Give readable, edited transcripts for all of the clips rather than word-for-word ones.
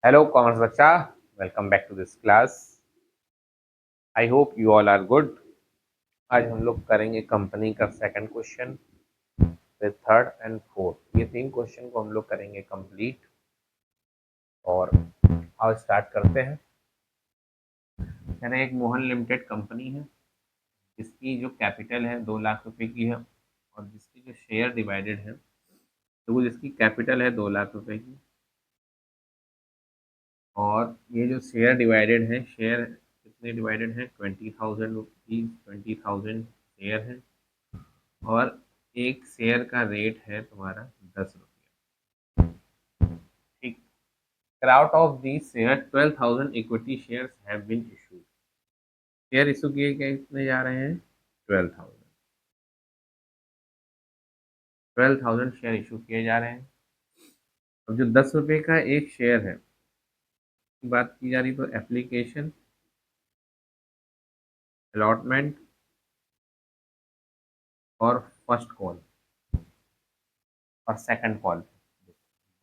Hello commerce बच्चा, welcome back to this class. I hope you all are good. आज हम लोग करेंगे कंपनी का सेकंड क्वेश्चन, फिर थर्ड एंड फोर्थ। ये तीन क्वेश्चन को हम लोग करेंगे कंप्लीट। और आज स्टार्ट करते हैं। यानी एक मोहन लिमिटेड कंपनी है जिसकी जो कैपिटल है 2 लाख रुपए की है, और जिसकी जो शेयर डिवाइडेड है, तो वो जिसकी कैपिटल है 2 लाख रुपए की, और ये जो शेयर डिवाइडेड है, शेयर कितने डिवाइडेड है, 20,000 रुपीज, 20,000 शेयर है। और एक शेयर का रेट है तुम्हारा 10 रुपये। ठीक। Out of the share 12,000 equity shares have been issued. Share issue किए गए कितने जा रहे हैं, 12,000। 12,000 शेयर इशू किए जा रहे हैं। अब जो 10 रुपये का एक शेयर है की बात की जा रही, तो एप्लीकेशन, अलॉटमेंट और फर्स्ट कॉल और सेकंड कॉल।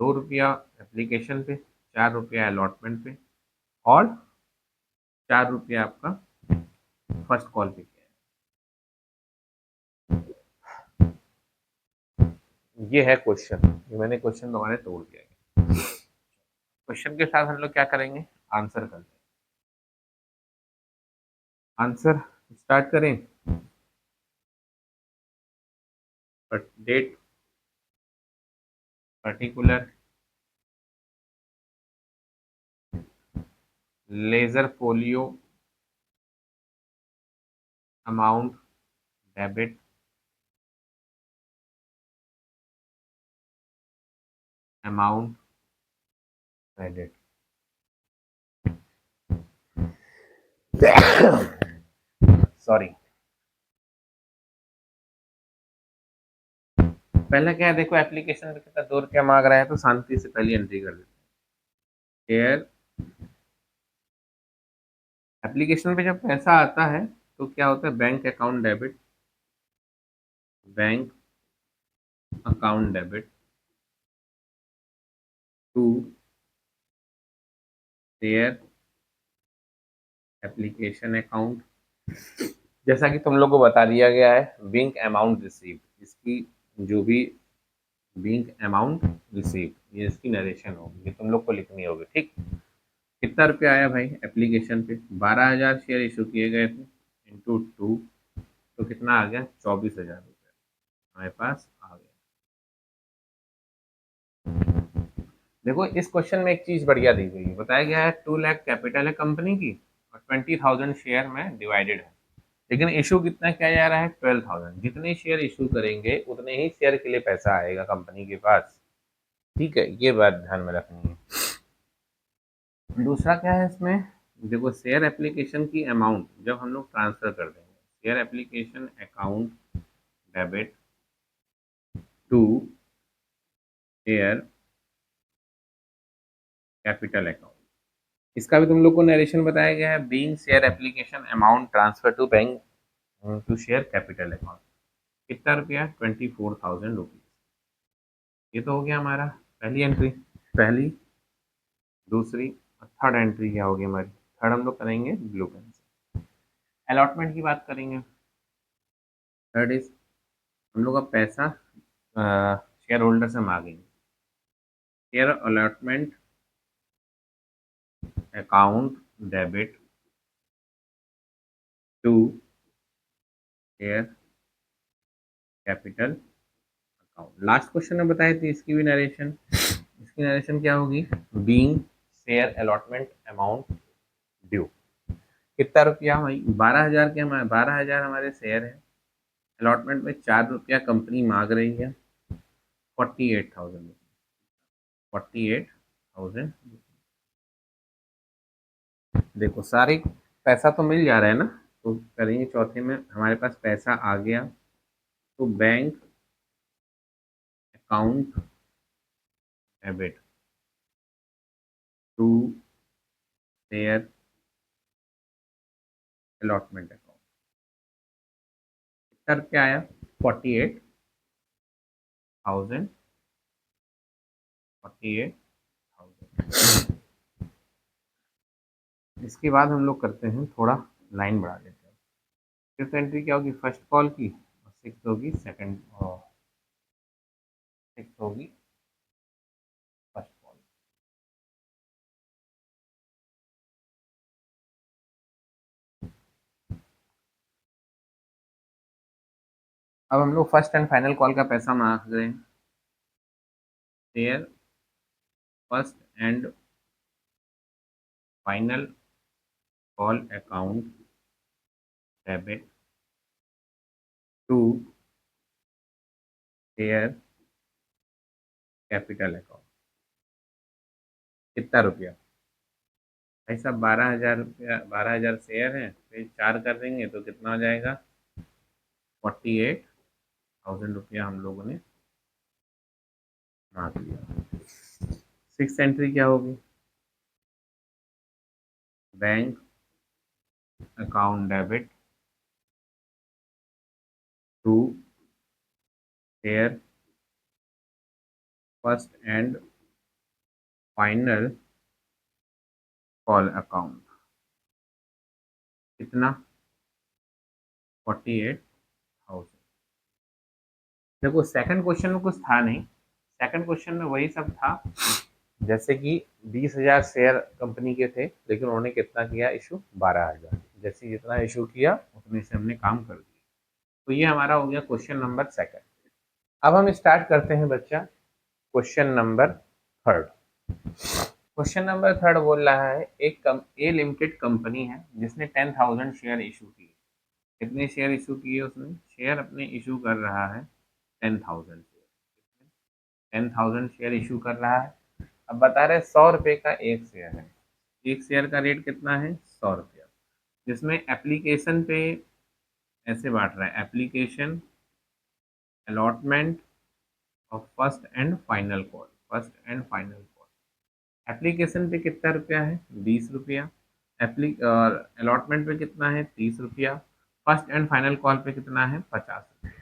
2 रुपया एप्लीकेशन पे, 4 रुपया अलॉटमेंट पे, और 4 रुपया आपका फर्स्ट कॉल पे किया है। ये है क्वेश्चन। ये मैंने क्वेश्चन तुम्हारे तोड़ दिया है। क्वेश्चन के साथ हम लोग क्या करेंगे, आंसर करते हैं। आंसर स्टार्ट करें। Date, particular, ledger folio, amount, debit, amount, credit. Sorry. पहला क्या है, देखो एप्लीकेशन में कितना 2 रुपया मांग रहा है, तो शांति से पहली एंट्री कर देते हैं। शेयर एप्लीकेशन पे जब पैसा आता है तो क्या होता है, bank account debit, bank account debit to share application account. जैसा कि तुम लोग को बता दिया गया है, बैंक अमाउंट रिसीव, इसकी जो भी बैंक अमाउंट रिसीव, ये इसकी नरेशन होगी, ये तुम लोग को लिखनी होगी। ठीक। कितना रुपया आया भाई एप्लीकेशन पे, 12,000 शेयर इशू किए गए थे, इंटू 2, तो कितना आ गया, 24,000 रुपया हमारे पास आ गया। देखो इस क्वेश्चन में एक चीज बढ़िया दी गई है, बताया गया है 2 लाख कैपिटल है कंपनी की, और 20,000 शेयर में डिवाइडेड है। लेकिन इशू कितना किया जा रहा है, 12,000। जितने शेयर इशू करेंगे उतने ही शेयर के लिए पैसा आएगा कंपनी के पास। ठीक है, ये बात ध्यान में रखनी है। दूसरा क्या है इसमें, देखो शेयर एप्लीकेशन की अमाउंट जब हम लोग ट्रांसफर कर देंगे, share application account debit to share capital account, इसका भी तुम लोग को नरेशन बताया गया है, being share application amount transfer to bank to share capital account. कितना रुपया, 24,000 रुपीज। ये तो हो गया हमारा पहली एंट्री। पहली, दूसरी और थर्ड एंट्री क्या होगी हमारी, थर्ड हम लोग करेंगे ब्लू पेन से। अलॉटमेंट की बात करेंगे। थर्ड इज, हम लोग का पैसा शेयर होल्डर से मांगेंगे। Share allotment account debit to share capital account. Last question में बताए थे, इसकी भी नरेशन, इसकी नरेशन क्या होगी, being share allotment amount due. कितना रुपया भाई, 12,000 के, हमारे 12,000 हमारे शेयर है, अलॉटमेंट में 4 रुपया कंपनी मांग रही है, 48,000, 48,000। देखो सारी पैसा तो मिल जा रहा है ना, तो करेंगे चौथे में, हमारे पास पैसा आ गया, तो bank account debit to share allotment account. कितना रुपया आया, 48,000, 48,000। इसके बाद हम लोग करते हैं थोड़ा लाइन बढ़ा देते हैं। फिफ्थ एंट्री क्या होगी, फर्स्ट कॉल की, और सिक्स होगी सेकंड, और सिक्स होगी फर्स्ट कॉल। अब हम लोग फर्स्ट एंड फाइनल कॉल का पैसा मांग रहे हैं। Share first and final call account debit to share capital account. कितना रुपया भाई साहब, 12,000 रुपया, 12,000 शेयर है, फिर 4 कर देंगे तो कितना हो जाएगा, 48,000 रुपया हम लोगों ने मांग लिया। सिक्स एंट्री क्या होगी, bank account debit to share first and final call account. कितना, 48,000। देखो सेकंड क्वेश्चन में कुछ था नहीं, सेकंड क्वेश्चन में वही सब था, जैसे कि 20,000 शेयर कंपनी के थे, लेकिन उन्होंने कितना किया इशू, 12,000। जैसे जितना इशू किया उतने से हमने काम कर दिया। तो ये हमारा हो गया क्वेश्चन नंबर सेकंड। अब हम स्टार्ट करते हैं बच्चा question number third. Question number third बोल रहा है ए लिमिटेड कंपनी है जिसने 10,000 शेयर इशू किए। कितने शेयर इशू किए उसने, शेयर अपने इशू कर रहा है 10,000 शेयर, 10,000 शेयर इशू कर रहा है। अब बता रहे 100 रुपये का एक शेयर है, एक शेयर का रेट कितना है, 100 रुपया। जिसमें एप्लीकेशन पे ऐसे बांट रहा है, application allotment of first and final call, first and final call. Application पे कितना रुपया है, 20 रुपया। एप्ली और अलॉटमेंट पे कितना है, 30 रुपया। फर्स्ट एंड फाइनल कॉल पे कितना है, 50 रुपया।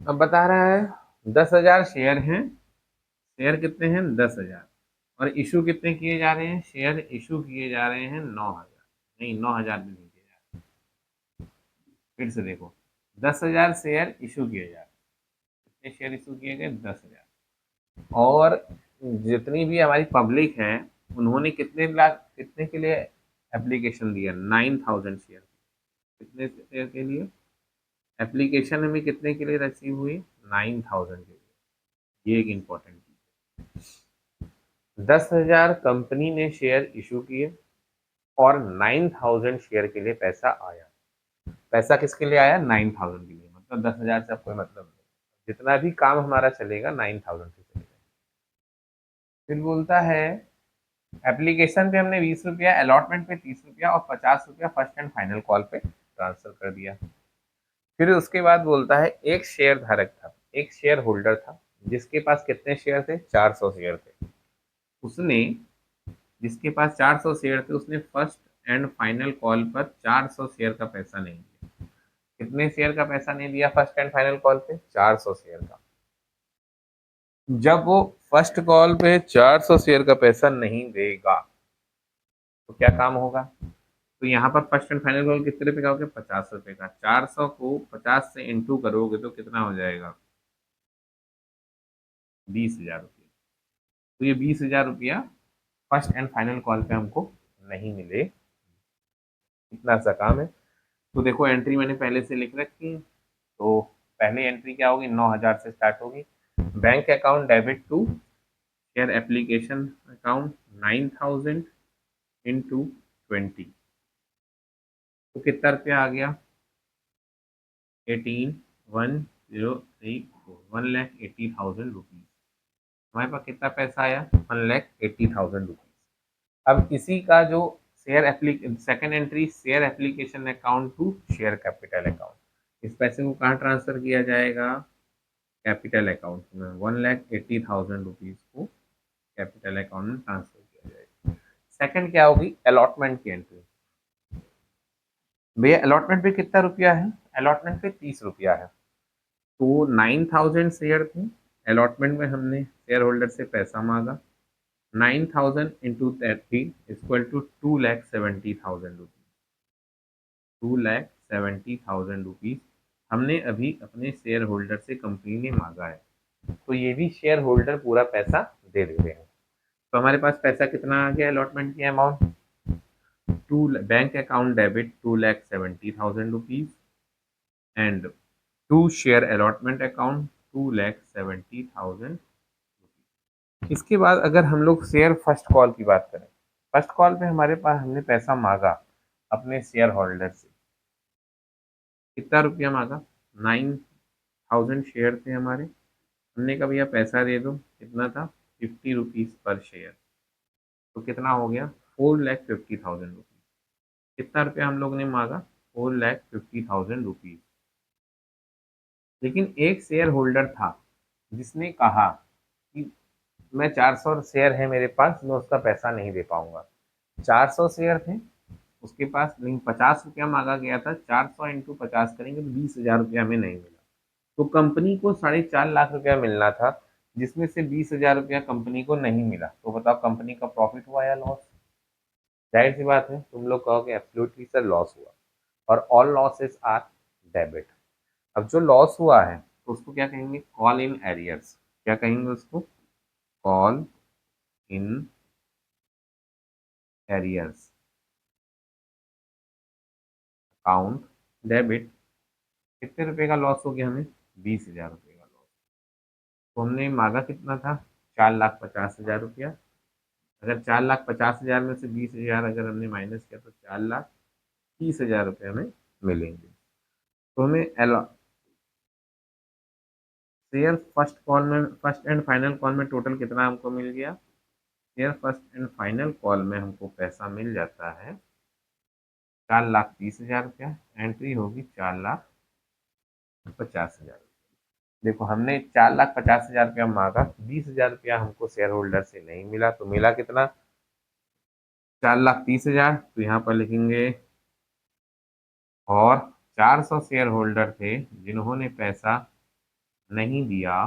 अब बता रहा है 10,000 शेयर हैं, शेयर कितने हैं, 10,000, और इशू कितने किए जा रहे हैं, शेयर इशू किए जा रहे हैं 9,000, नहीं 9,000 भी नहीं किए जा रहे। फिर से देखो, 10,000 शेयर इशू किए जा रहे हैं, कितने शेयर इशू किए गए, 10,000। और जितनी भी हमारी पब्लिक है उन्होंने कितने लाख, कितने के लिए एप्लीकेशन दिया, 9,000 शेयर। कितने शेयर के लिए एप्लीकेशन हमें कितने के लिए रिसीव हुई, 9,000 के लिए। ये एक इम्पोर्टेंट चीज है, 10,000 कंपनी ने शेयर इशू किए और 9,000 शेयर के लिए पैसा आया। पैसा किसके लिए आया, 9,000 के लिए, मतलब 10,000 से अब कोई मतलब नहीं, जितना भी काम हमारा चलेगा 9,000 से चलेगा। फिर बोलता है एप्लीकेशन पे हमने 20 रुपया, अलॉटमेंट पे 30 रुपया और 50 रुपया फर्स्ट एंड फाइनल कॉल पे ट्रांसफर कर दिया। फिर उसके बाद बोलता है एक शेयर धारक था, एक शेयर होल्डर था, जिसके पास कितने शेयर थे, 400 शेयर थे। उसने, जिसके पास 400 शेयर थे, उसने फर्स्ट एंड फाइनल कॉल पर 400 शेयर का पैसा नहीं दिया। कितने शेयर का पैसा नहीं दिया फर्स्ट एंड फाइनल कॉल पे, 400 शेयर का। जब वो फर्स्ट कॉल पे 400 शेयर का पैसा नहीं देगा तो क्या काम होगा, तो यहाँ पर फर्स्ट एंड फाइनल कॉल कितने रुपए का हो गया, 50 रुपए का। 400 को 50 से इंटू करोगे तो कितना हो जाएगा, 20,000 रुपया। तो ये 20,000 रुपया फर्स्ट एंड फाइनल कॉल पे हमको नहीं मिले, इतना सा काम है। तो देखो एंट्री मैंने पहले से लिख रखी है। तो पहली एंट्री क्या होगी, 9,000 से स्टार्ट होगी। Bank account debit to share application account 9,000 into 20, तो कितना रुपया आ गया, 18,103,4, 1,80,000 रुपीज। हमारे पास कितना पैसा आया, 1,80,000 रुपीज। अब इसी का जो share application, second entry share application account to share capital account, इस पैसे को कहाँ ट्रांसफर किया जाएगा, कैपिटल अकाउंट में। 1,80,000 रुपीज को कैपिटल अकाउंट में ट्रांसफर किया जाएगा। सेकंड क्या होगी, अलॉटमेंट की एंट्री। भैया अलॉटमेंट पे कितना रुपया है, अलॉटमेंट पे 30 रुपया है। तो 9,000 शेयर थे, अलॉटमेंट में हमने शेयर होल्डर से पैसा मांगा, 9,000 into 30 equal to 2,70,000 rupees. 2,70,000 rupees हमने अभी अपने शेयर होल्डर से कंपनी ने मांगा है, तो ये भी शेयर होल्डर पूरा पैसा दे देते हैं। तो हमारे पास पैसा कितना आ गया अलॉटमेंट की amount, to bank account debit 2,70,000 rupees and to share allotment account 2,70,000। इसके बाद अगर हम लोग शेयर फर्स्ट कॉल की बात करें, फर्स्ट कॉल पे हमारे पास हमने पैसा मांगा अपने शेयर होल्डर से, कितना रुपया मांगा, 9,000 शेयर थे हमारे, हमने कहा भैया पैसा दे दो, कितना था 50 रुपीज़ पर शेयर, तो कितना हो गया 4,50,000 रुपीज़। कितना रुपया हम लोग ने मांगा, 4,50,000 रुपीज़। लेकिन एक शेयर होल्डर था जिसने कहा कि मैं 400 शेयर है मेरे पास, मैं उसका पैसा नहीं दे पाऊंगा। 400 शेयर थे उसके पास, लेकिन 50 रुपया मांगा गया था, 400 इंटू 50 करेंगे तो 20,000 रुपया हमें नहीं मिला। तो कंपनी को 4.5 लाख रुपया मिलना था, जिसमें से 20,000 रुपया कंपनी को नहीं मिला। तो बताओ कंपनी का प्रॉफिट हुआ या लॉस? जाहिर सी बात है, तुम लोग कहोगे एब्सोल्युटली सर लॉस हुआ, और ऑल लॉसेस आर डेबिट। अब जो लॉस हुआ है तो उसको क्या कहेंगे, कॉल इन एरियर्स। क्या कहेंगे उसको, call in arrears account debit. कितने रुपए का लॉस हो गया हमें, 20,000 रुपये का लॉस। तो हमने मांगा कितना था, 4,50,000 रुपया। अगर 4,50,000 में से 20,000 अगर हमने माइनस किया तो 4,30,000 रुपये हमें मिलेंगे। तो हमें शेयर फर्स्ट कॉल में, फर्स्ट एंड फाइनल कॉल में टोटल कितना हमको मिल गया, share first and final call में हमको पैसा मिल जाता है 4,30,000 रुपया। एंट्री होगी 4,50,000। देखो हमने 4,50,000 रुपया मांगा, 20,000 रुपया हमको शेयर होल्डर से नहीं मिला, तो मिला कितना, 4,30,000। तो यहाँ पर लिखेंगे और 400 शेयर होल्डर थे जिन्होंने पैसा नहीं दिया,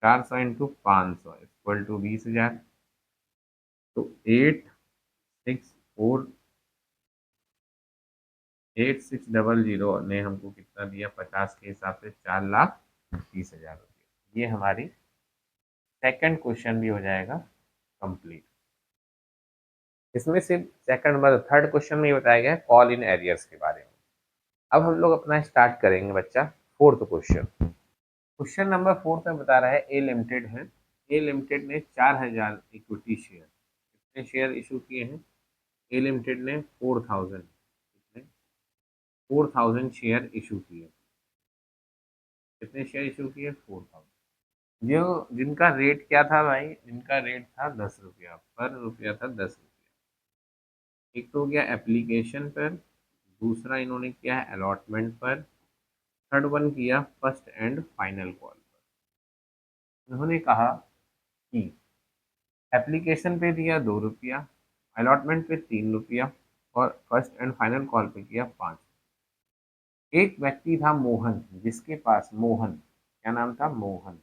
400 इंटू 500 इक्वल टू 20,000। तो 8,600 ने हमको कितना दिया, 50 के हिसाब से 4,30,000 रुपये। ये हमारी सेकंड क्वेश्चन भी हो जाएगा कंप्लीट। इसमें सिर्फ सेकंड मतलब थर्ड क्वेश्चन में ये बताया गया है कॉल इन एरियर्स के बारे में। अब हम लोग अपना स्टार्ट करेंगे बच्चा फोर्थ क्वेश्चन। क्वेश्चन नंबर 4 में बता रहा है ए लिमिटेड है, ए लिमिटेड ने 4,000 इक्विटी शेयर, कितने शेयर इशू किए हैं, ए लिमिटेड ने 4,000, कितने 4,000 शेयर इशू किए। कितने शेयर इशू किए, 4,000। जो जिनका रेट क्या था भाई, जिनका रेट था 10 रुपया पर, रुपया था 10 रुपया। एक तो हो गया एप्लीकेशन पर, दूसरा इन्होंने किया है अलॉटमेंट पर, थर्ड वन किया फर्स्ट एंड फाइनल कॉल पर। उन्होंने कहा कि एप्लीकेशन पे दिया 2 रुपया, अलॉटमेंट पे 3 रुपया, और फर्स्ट एंड फाइनल कॉल पे किया 5। एक व्यक्ति था मोहन, जिसके पास, मोहन क्या नाम था, मोहन,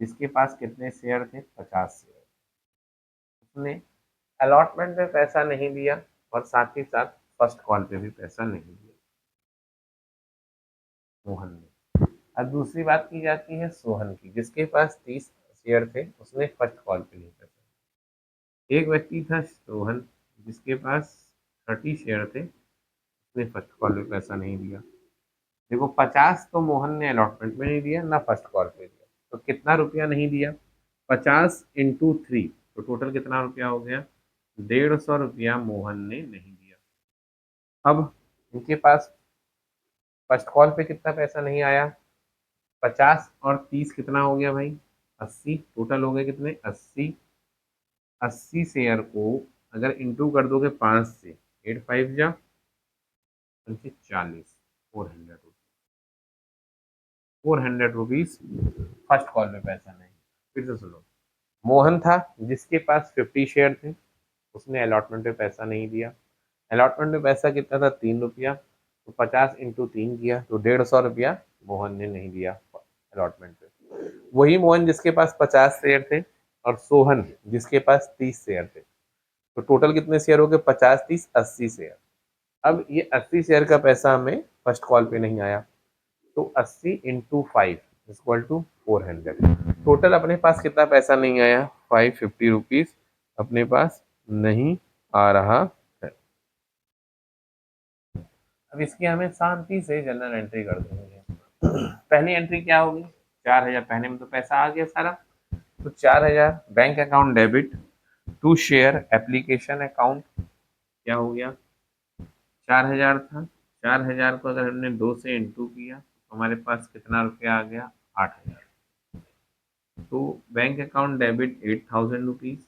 जिसके पास कितने शेयर थे, 50 शेयर। उसने अलॉटमेंट पे पैसा नहीं दिया और साथ ही साथ फर्स्ट कॉल पे भी पैसा नहीं दिया मोहन ने। अब दूसरी बात की जाती है सोहन की, जिसके पास 30 शेयर थे, उसने फर्स्ट कॉल पे नहीं पैसा दिया। एक व्यक्ति था सोहन, जिसके पास 30 शेयर थे, उसने फर्स्ट कॉल पे पैसा नहीं दिया। देखो 50 तो मोहन ने अलॉटमेंट में नहीं दिया ना फर्स्ट कॉल पे दिया, तो कितना रुपया नहीं दिया, 50 इंटू 3, तो टोटल कितना रुपया हो गया, 150 रुपया मोहन ने नहीं दिया। अब इनके पास फर्स्ट कॉल पे कितना पैसा नहीं आया, 50 और 30 कितना हो गया भाई, 80, टोटल हो गए कितने, 80। 80 शेयर को अगर इंटू कर दोगे 5 से, 8 5 जा 40, 400 रुपीज फर्स्ट कॉल में पैसा नहीं। फिर से सुनो, मोहन था जिसके पास 50 शेयर थे, उसने अलॉटमेंट पे पैसा नहीं दिया। अलॉटमेंट में पैसा कितना था, 3 रुपया, तो 50 इंटू 3 किया तो 150 रुपया मोहन ने नहीं दिया अलॉटमेंट पे। वही मोहन जिसके पास 50 शेयर थे, और सोहन जिसके पास 30 शेयर थे। तो टोटल कितने शेयर हो गए? 50, 30, 80 शेयर। अब ये 80 शेयर का पैसा हमें फर्स्ट कॉल पे नहीं आया, तो 80 इंटू 5 इक्वल टू 400। टोटल अपने पास कितना पैसा नहीं आया? 550 रुपीज अपने पास नहीं आ रहा है। अब इसकी हमें शांति से जनरल एंट्री कर देंगे। पहली एंट्री क्या होगी? 4000, पहले में तो पैसा आ गया सारा, तो 4000 bank account debit to share application account. क्या हो गया? 4000 था, 4000 को अगर हमने 2 से इंटू किया तो हमारे पास कितना रुपया आ गया? 8000। तो bank account debit 8000 rupees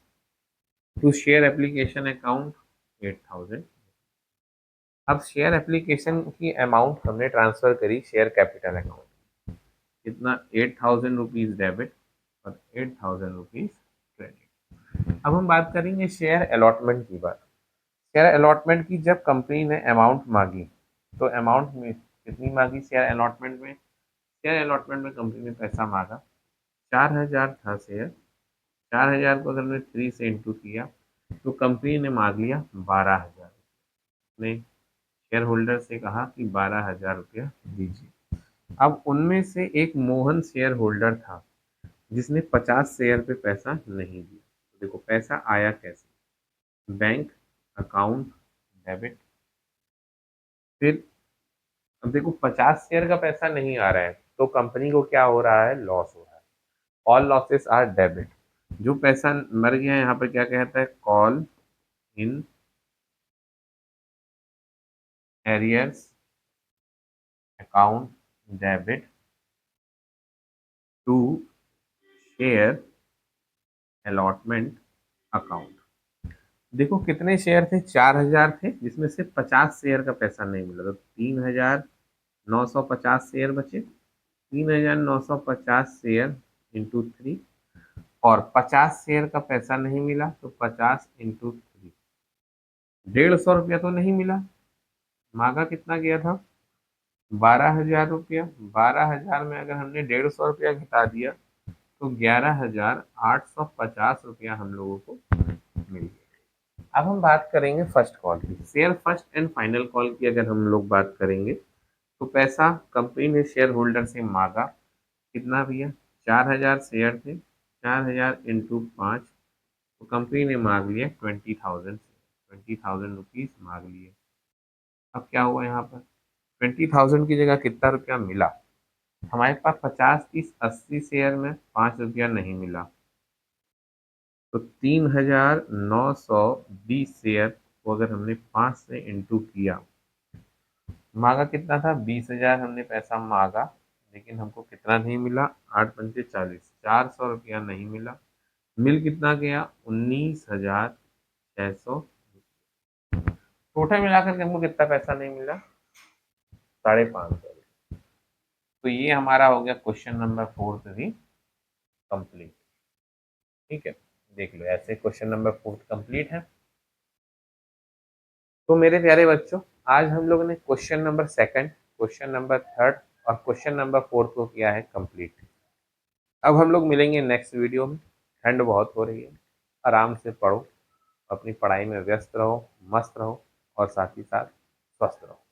to share application account 8000। अब शेयर एप्लीकेशन की अमाउंट हमने ट्रांसफर करी शेयर कैपिटल अकाउंट, कितना? 8000 रुपीज डेबिट और 8000 रुपीज क्रेडिट। अब हम बात करेंगे शेयर अलॉटमेंट की बात। शेयर अलॉटमेंट की जब कंपनी ने अमाउंट मांगी, तो अमाउंट में कितनी मांगी शेयर अलॉटमेंट में? शेयर अलॉटमेंट में कंपनी ने पैसा मांगा 4000 था शेयर। 4000 को अगर हमने 3 से इंटू किया तो कंपनी ने मांग लिया 12,000। ने शेयर होल्डर से कहा कि 12,000 रुपया दीजिए। अब उनमें से एक मोहन शेयर होल्डर था जिसने 50 शेयर पे पैसा नहीं दिया। तो देखो पैसा आया कैसे? बैंक अकाउंट डेबिट, फिर अब देखो 50 शेयर का पैसा नहीं आ रहा है तो कंपनी को क्या हो रहा है? लॉस हो रहा है। All losses are debit. जो पैसा मर गया यहाँ पर क्या कहता है? Call in arrears account debit to share allotment account. देखो कितने शेयर थे? 4000 थे, जिसमें से 50 शेयर का पैसा नहीं मिला, तो 3950 शेयर बचे। 3950 शेयर इंटू 3, और 50 शेयर का पैसा नहीं मिला तो 50 इंटू 3, 150 रुपया तो नहीं मिला। मांगा कितना गया था? 12,000 रुपया। 12,000 में अगर हमने 150 रुपया घटा दिया तो 11,850 रुपया हम लोगों को मिल गया। अब हम बात करेंगे फर्स्ट कॉल की। Share first and final call की अगर हम लोग बात करेंगे तो पैसा कंपनी ने शेयर होल्डर से मांगा कितना भैया? 4000 शेयर थे, 4000 इंटू 5, तो कंपनी ने मांग लिया 20,000, 20,000 रुपीज मांग लिए। अब क्या हुआ यहाँ पर? 20,000 की जगह कितना रुपया मिला? हमारे पास 50, 30, 80 शेयर में 5 रुपया नहीं मिला, तो 3,920 शेयर को अगर हमने 5 से इंटू किया, मांगा कितना था? 20,000 हमने पैसा मांगा, लेकिन हमको कितना नहीं मिला? 8 पंचे 40, 400 रुपया नहीं मिला। मिल कितना गया? 19,600। टोटल मिलाकर के हमको कितना पैसा नहीं मिला? 550। तो ये हमारा हो गया क्वेश्चन नंबर 4 भी कंप्लीट। ठीक है, देख लो ऐसे क्वेश्चन नंबर 4 कंप्लीट है। तो मेरे प्यारे बच्चों, आज हम लोगों ने क्वेश्चन नंबर 2, क्वेश्चन नंबर 3 और क्वेश्चन नंबर 4 को किया है कंप्लीट। अब हम लोग मिलेंगे नेक्स्ट वीडियो में। ठंड बहुत हो रही है, आराम से पढ़ो, अपनी पढ़ाई में व्यस्त रहो, मस्त रहो और साथ ही साथ स्वस्थ रहो।